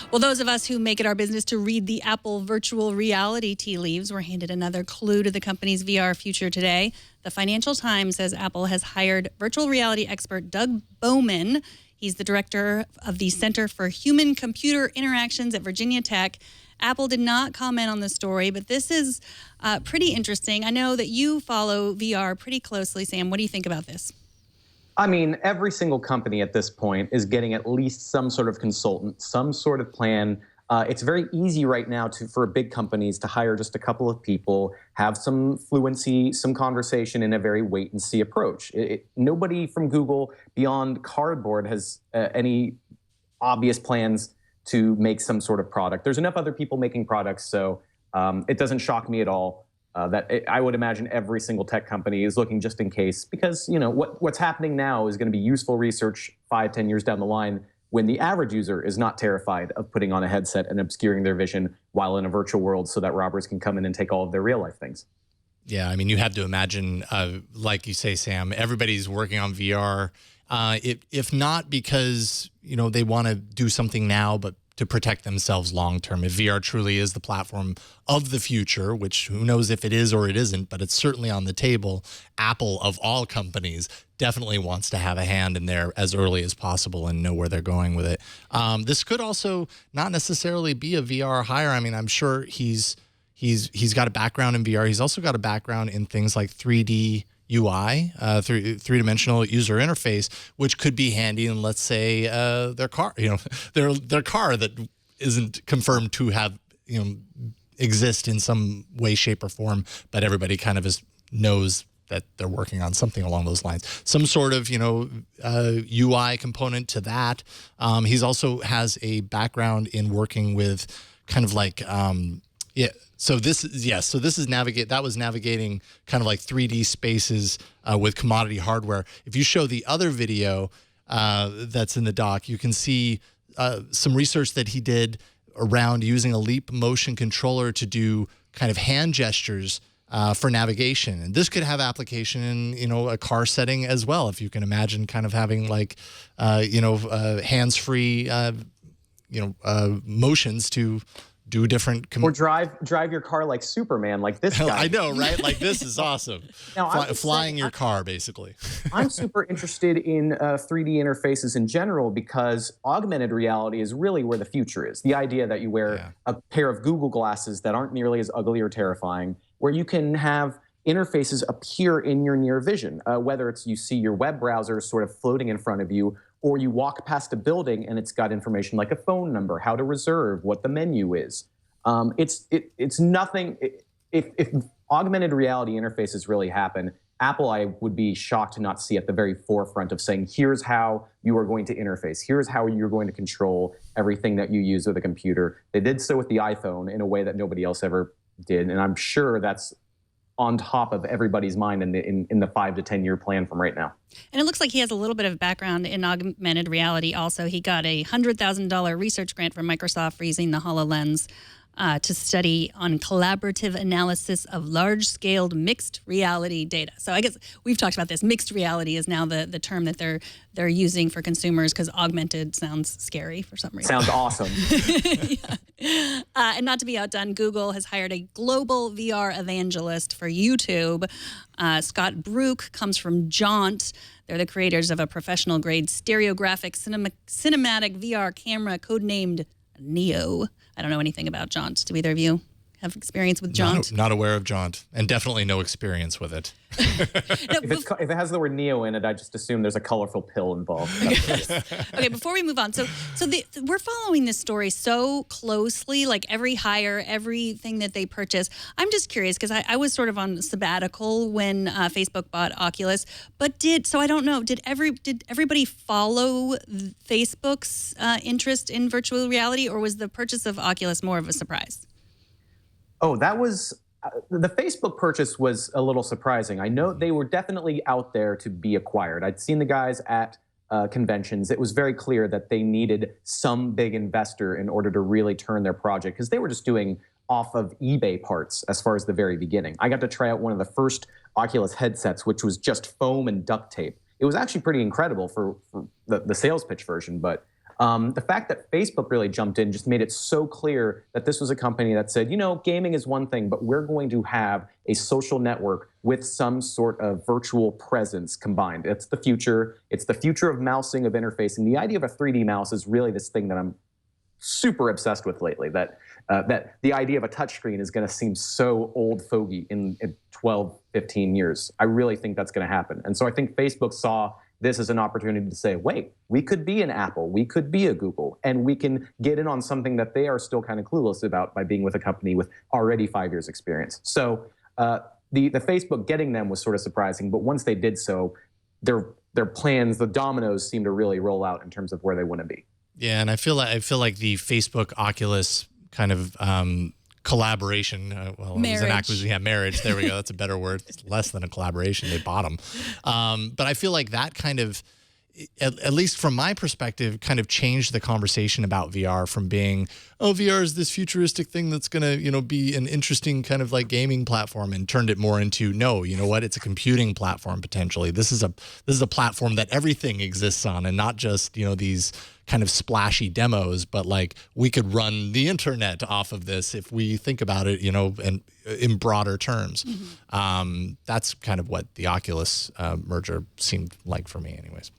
Well, those of us who make it our business to read the Apple virtual reality tea leaves were handed another clue to the company's VR future today. The Financial Times says Apple has hired virtual reality expert Doug Bowman. He's the director of the Center for Human-Computer Interactions at Virginia Tech. Apple did not comment on the story, but this is pretty interesting. I know that you follow VR pretty closely, Sam. What do you think about this? I mean, every single company at this point is getting at least some sort of consultant, some sort of plan. It's very easy right now for big companies to hire just a couple of people, have some fluency, some conversation in a very wait-and-see approach. Nobody from Google beyond Cardboard has any obvious plans to make some sort of product. There's enough other people making products, so it doesn't shock me at all. I would imagine every single tech company is looking just in case, because what's happening now is going to be useful research 5-10 years down the line when the average user is not terrified of putting on a headset and obscuring their vision while in a virtual world so that robbers can come in and take all of their real life things. Yeah, I mean, you have to imagine, like you say, Sam, everybody's working on VR, if not because they want to do something now, but to protect themselves long term. If VR truly is the platform of the future, which who knows if it is or it isn't, but it's certainly on the table, Apple, of all companies, definitely wants to have a hand in there as early as possible and know where they're going with it. This could also not necessarily be a VR hire. I mean, I'm sure he's got a background in VR. He's also got a background in things like 3D UI, three-dimensional user interface, which could be handy in, let's say, their car, their car that isn't confirmed to have, exist in some way, shape, or form, but everybody kind of knows that they're working on something along those lines. Some sort of, UI component to that. He's also has a background in working with kind of like, So this is navigating kind of like 3D spaces with commodity hardware. If you show the other video that's in the doc, you can see some research that he did around using a Leap motion controller to do kind of hand gestures for navigation. And this could have application in, a car setting as well. If you can imagine kind of having like, hands-free, motions to do different... Or drive your car like Superman, like this guy. I know, right? Like, this is awesome. Now, flying your car, basically. I'm super interested in 3D interfaces in general because augmented reality is really where the future is. The idea that you wear a pair of Google glasses that aren't nearly as ugly or terrifying, where you can have interfaces appear in your near vision, whether it's you see your web browser sort of floating in front of you, or you walk past a building and it's got information like a phone number, how to reserve, what the menu is. It's nothing. If augmented reality interfaces really happen, Apple, I would be shocked to not see at the very forefront of saying, here's how you are going to interface. Here's how you're going to control everything that you use with a computer. They did so with the iPhone in a way that nobody else ever did. And I'm sure that's on top of everybody's mind in the 5 to 10 year plan from right now. And it looks like he has a little bit of background in augmented reality also. He got a $100,000 research grant from Microsoft for using the HoloLens to study on collaborative analysis of large-scaled mixed reality data. So I guess we've talked about this. Mixed reality is now the term that they're using for consumers because augmented sounds scary for some reason. Sounds awesome. And not to be outdone, Google has hired a global VR evangelist for YouTube. Scott Brook comes from Jaunt. They're the creators of a professional-grade stereographic cinematic VR camera codenamed Neo. I don't know anything about Jaunt. Do either of you have experience with Jaunt? Not aware of Jaunt, and definitely no experience with it. If it has the word Neo in it, I just assume there's a colorful pill involved. Okay, before we move on, so we're following this story so closely, like every hire, everything that they purchase. I'm just curious because I was sort of on sabbatical when Facebook bought Oculus, but I don't know, did everybody follow Facebook's interest in virtual reality, or was the purchase of Oculus more of a surprise? Oh, that was the Facebook purchase was a little surprising. I know they were definitely out there to be acquired. I'd seen the guys at conventions. It was very clear that they needed some big investor in order to really turn their project because they were just doing off of eBay parts as far as the very beginning. I got to try out one of the first Oculus headsets, which was just foam and duct tape. It was actually pretty incredible for the sales pitch version, but The fact that Facebook really jumped in just made it so clear that this was a company that said, gaming is one thing, but we're going to have a social network with some sort of virtual presence combined. It's the future. It's the future of mousing, of interfacing. The idea of a 3D mouse is really this thing that I'm super obsessed with lately, that the idea of a touchscreen is going to seem so old fogey in 12, 15 years. I really think that's going to happen. And so I think Facebook saw this as an opportunity to say, wait, we could be an Apple, we could be a Google, and we can get in on something that they are still kind of clueless about by being with a company with already 5 years experience. So the Facebook getting them was sort of surprising, but once they did so, their plans, the dominoes seem to really roll out in terms of where they want to be. Yeah, and I feel like the Facebook Oculus kind of collaboration. Marriage. It was an acquisition. Yeah, marriage. There we go. That's a better word. It's less than a collaboration. They bought them. But I feel like that kind of, at least from my perspective, kind of changed the conversation about VR from being, oh, VR is this futuristic thing that's going to, be an interesting kind of like gaming platform, and turned it more into, no, you know what? It's a computing platform potentially. This is a platform that everything exists on, and not just, these kind of splashy demos, but like we could run the internet off of this if we think about it, and in broader terms. Mm-hmm. That's kind of what the Oculus merger seemed like for me anyways.